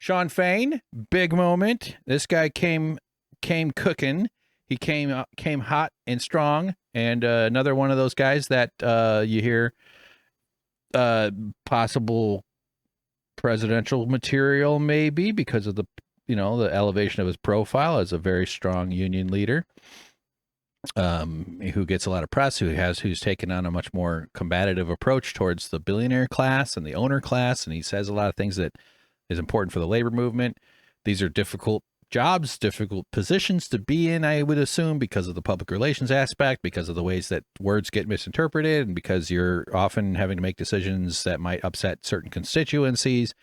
Shawn Fain, big moment. This guy came cooking. He came hot and strong, and another one of those guys that you hear possible presidential material maybe because of the the elevation of his profile as a very strong union leader, who gets a lot of press, who's taken on a much more combative approach towards the billionaire class and the owner class, and he says a lot of things that is important for the labor movement. These are difficult jobs, difficult positions to be in, I would assume, because of the public relations aspect, because of the ways that words get misinterpreted, and because you're often having to make decisions that might upset certain constituencies.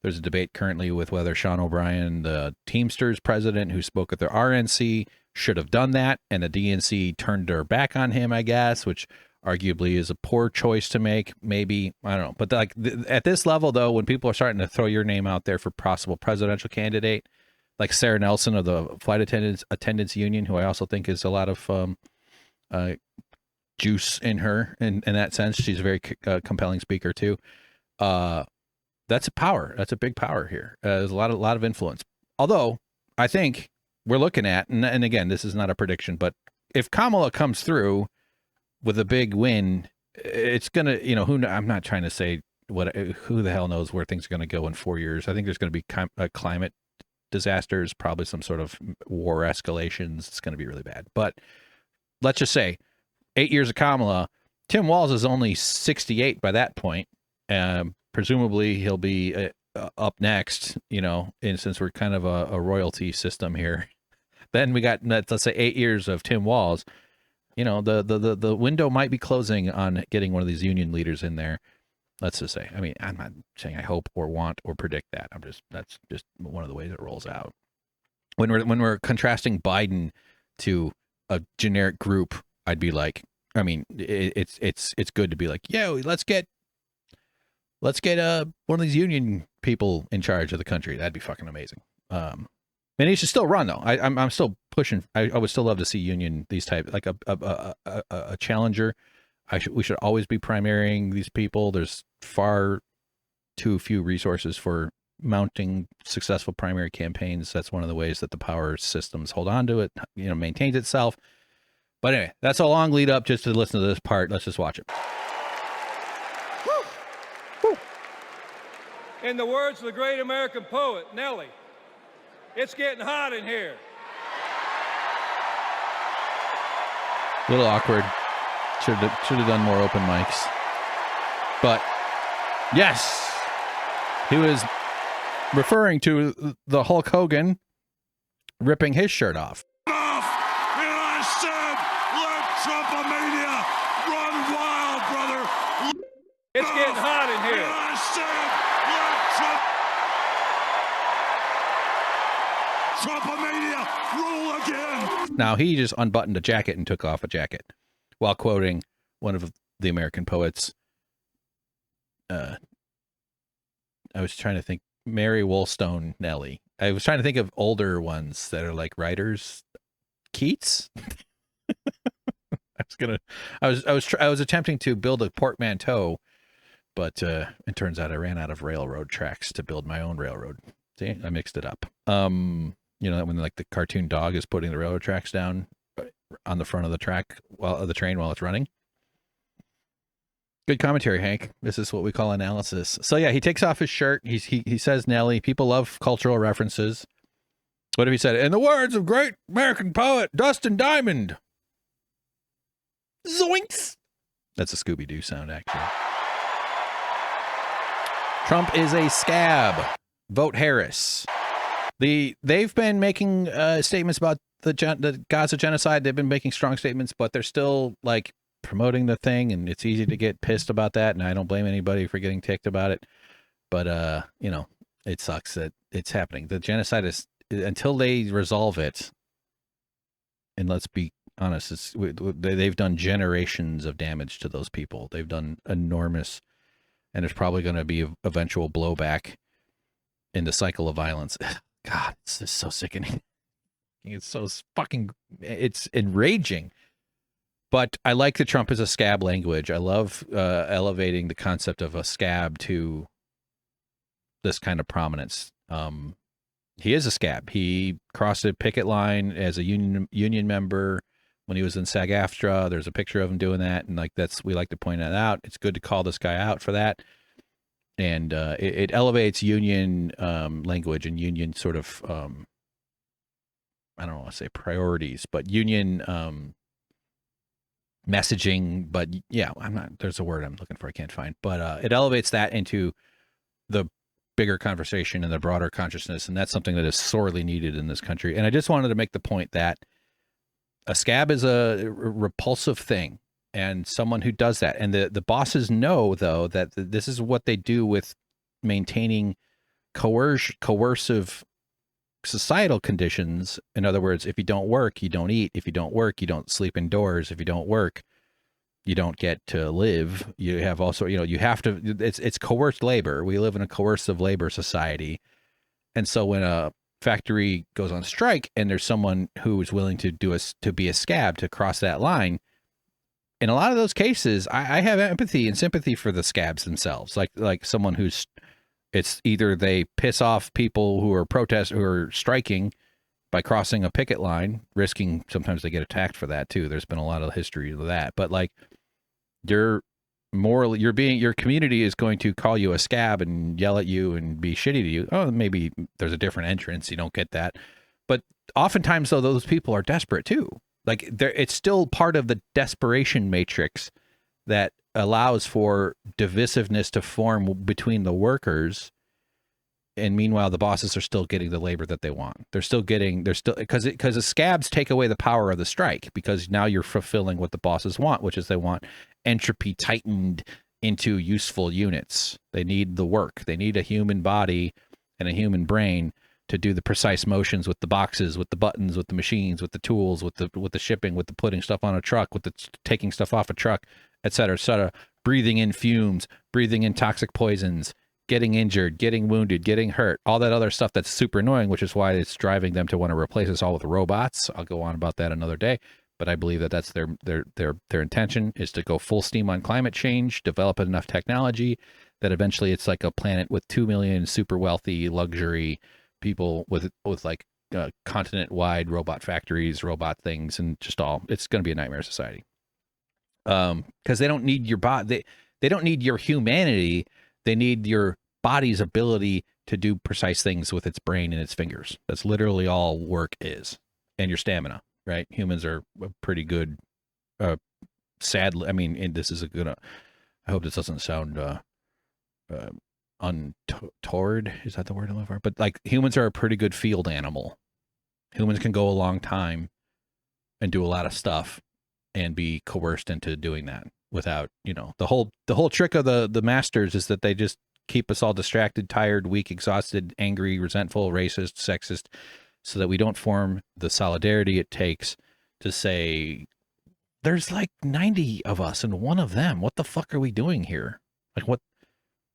There's a debate currently with whether Sean O'Brien, the Teamsters president who spoke at the RNC, should have done that, and the DNC turned their back on him, I guess, which arguably is a poor choice to make. Maybe, I don't know. But like at this level, though, when people are starting to throw your name out there for possible presidential candidate, like Sarah Nelson of the Flight Attendants Union, who I also think is a lot of juice in her in that sense. She's a very compelling speaker too. That's a power. That's a big power here. There's a lot of influence. Although I think we're looking at, and again, this is not a prediction, but if Kamala comes through with a big win, it's gonna, I'm not trying to say who the hell knows where things are going to go in 4 years. I think there's going to be climate disasters, probably some sort of war escalations. It's going to be really bad. But let's just say 8 years of Kamala, Tim Walz is only 68 by that point. Presumably he'll be up next, and since we're kind of a royalty system here, then we got, let's say 8 years of Tim Walz. The window might be closing on getting one of these union leaders in there. Let's just say. I mean, I'm not saying I hope or want or predict that. That's just one of the ways it rolls out. When we're contrasting Biden to a generic group, I'd be like, I mean, it's good to be like, let's get one of these union people in charge of the country. That'd be fucking amazing. And he should still run though. I'm still pushing. I would still love to see union these type, like a challenger. We should always be primarying these people. There's far too few resources for mounting successful primary campaigns. That's one of the ways that the power systems hold on to it, maintains itself. But anyway, that's a long lead up just to listen to this part. Let's just watch it. In the words of the great American poet, Nelly, it's getting hot in here. A little awkward. Should have done more open mics. But yes, he was referring to the Hulk Hogan ripping his shirt off. I said, let Trumpomania run wild, brother. It's getting hot in here. I said, let Trumpomania rule again. Now, he just unbuttoned a jacket and took off a jacket while quoting one of the American poets. I was trying to think, Mary Wollstone Nelly. I was trying to think of older ones that are like writers. Keats. I was attempting to build a portmanteau, but it turns out I ran out of railroad tracks to build my own railroad. See, I mixed it up. When like the cartoon dog is putting the railroad tracks down on the front of the track the train while it's running. Good commentary, Hank. This is what we call analysis. So yeah, he takes off his shirt. He says Nelly. People love cultural references. What if he said, in the words of great American poet Dustin Diamond? Zoinks! That's a Scooby-Doo sound, actually. Trump is a scab. Vote Harris. They've been making statements about the Gaza genocide. They've been making strong statements, but they're still like promoting the thing, and it's easy to get pissed about that, and I don't blame anybody for getting ticked about it. But it sucks that it's happening. The genocide is, until they resolve it, and let's be honest, they've done generations of damage to those people. They've done enormous, and there's probably going to be eventual blowback in the cycle of violence. God, it's just so sickening. It's so fucking, it's enraging. But I like the Trump is a scab language. I love elevating the concept of a scab to this kind of prominence. He is a scab. He crossed a picket line as a union member when he was in SAG-AFTRA. There's a picture of him doing that, and like we like to point that out. It's good to call this guy out for that, and it elevates union language and union sort of I don't want to say priorities, but union messaging. But yeah, there's a word I'm looking for I can't find, but it elevates that into the bigger conversation and the broader consciousness, and that's something that is sorely needed in this country. And I just wanted to make the point that a scab is a repulsive thing, and someone who does that, and the bosses know, though, that this is what they do with maintaining coercive societal conditions. In other words, if you don't work, you don't eat. If you don't work, you don't sleep indoors. If you don't work, you don't get to live. You have also, you have to, it's coerced labor. We live in a coercive labor society. And so when a factory goes on strike and there's someone who is willing to be a scab to cross that line, in a lot of those cases, I have empathy and sympathy for the scabs themselves. Like someone it's either they piss off people who are striking by crossing a picket line, risking, sometimes they get attacked for that too. There's been a lot of history of that, but like, your community is going to call you a scab and yell at you and be shitty to you. Oh, maybe there's a different entrance. You don't get that. But oftentimes, though, those people are desperate too. Like it's still part of the desperation matrix that allows for divisiveness to form between the workers. And meanwhile, the bosses are still getting the labor that they want. Because the scabs take away the power of the strike, because now you're fulfilling what the bosses want, which is they want entropy tightened into useful units. They need the work. They need a human body and a human brain to do the precise motions with the boxes, with the buttons, with the machines, with the tools, with the shipping, with the putting stuff on a truck, with the taking stuff off a truck, et cetera, breathing in fumes, breathing in toxic poisons, getting injured, getting wounded, getting hurt, all that other stuff that's super annoying, which is why it's driving them to want to replace us all with robots. I'll go on about that another day, but I believe that that's their intention, is to go full steam on climate change, develop enough technology that eventually it's like a planet with 2 million super wealthy luxury people with like continent-wide robot factories, robot things, and it's going to be a nightmare society. Because they don't need your body, they don't need your humanity. They need your body's ability to do precise things with its brain and its fingers. That's literally all work is. And your stamina, right? Humans are pretty good. Sadly, I mean, and this is a good, I hope this doesn't sound untoward. Is that the word I'm looking for? But like, humans are a pretty good field animal. Humans can go a long time and do a lot of stuff and be coerced into doing that. Without, the whole trick of the masters is that they just keep us all distracted, tired, weak, exhausted, angry, resentful, racist, sexist, so that we don't form the solidarity it takes to say, there's like 90 of us and one of them. What the fuck are we doing here? Like,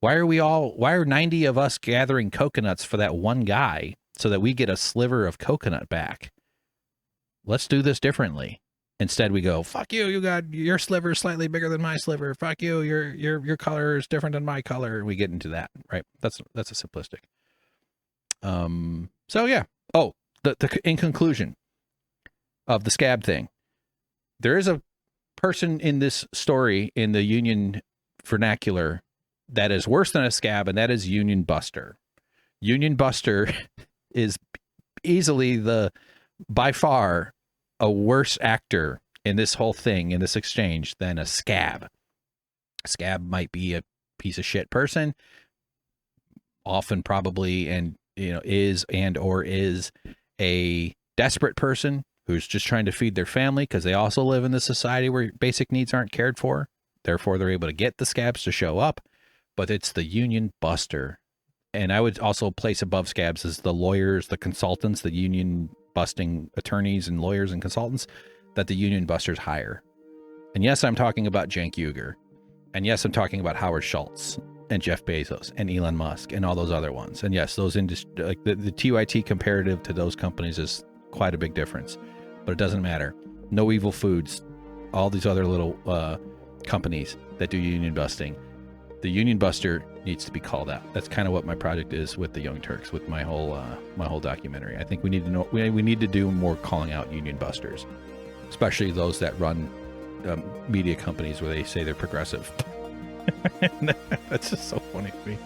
why are 90 of us gathering coconuts for that one guy so that we get a sliver of coconut back? Let's do this differently. Instead, we go, fuck you, you got your sliver slightly bigger than my sliver. Fuck you, your color is different than my color. We get into that, right? That's a simplistic. So yeah. Oh, in conclusion of the scab thing, there is a person in this story in the union vernacular that is worse than a scab, and that is Union Buster. Union Buster is easily by far a worse actor in this whole thing, in this exchange, than a scab. A scab might be a piece of shit person, often probably, and is a desperate person who's just trying to feed their family, because they also live in this society where basic needs aren't cared for. Therefore, they're able to get the scabs to show up. But it's the Union Buster. And I would also place above scabs as the lawyers, the consultants, the union busting attorneys and lawyers and consultants that the Union Busters hire. And yes, I'm talking about Cenk Uygur. And yes, I'm talking about Howard Schultz and Jeff Bezos and Elon Musk and all those other ones. And yes, those like the TYT comparative to those companies is quite a big difference, but it doesn't matter. No Evil Foods, all these other little companies that do union busting. the Union Buster needs to be called out. That's kind of what my project is with the Young Turks, with my whole documentary. I think we need to know, we need to do more calling out Union Busters, especially those that run media companies where they say they're progressive. That's just so funny to me.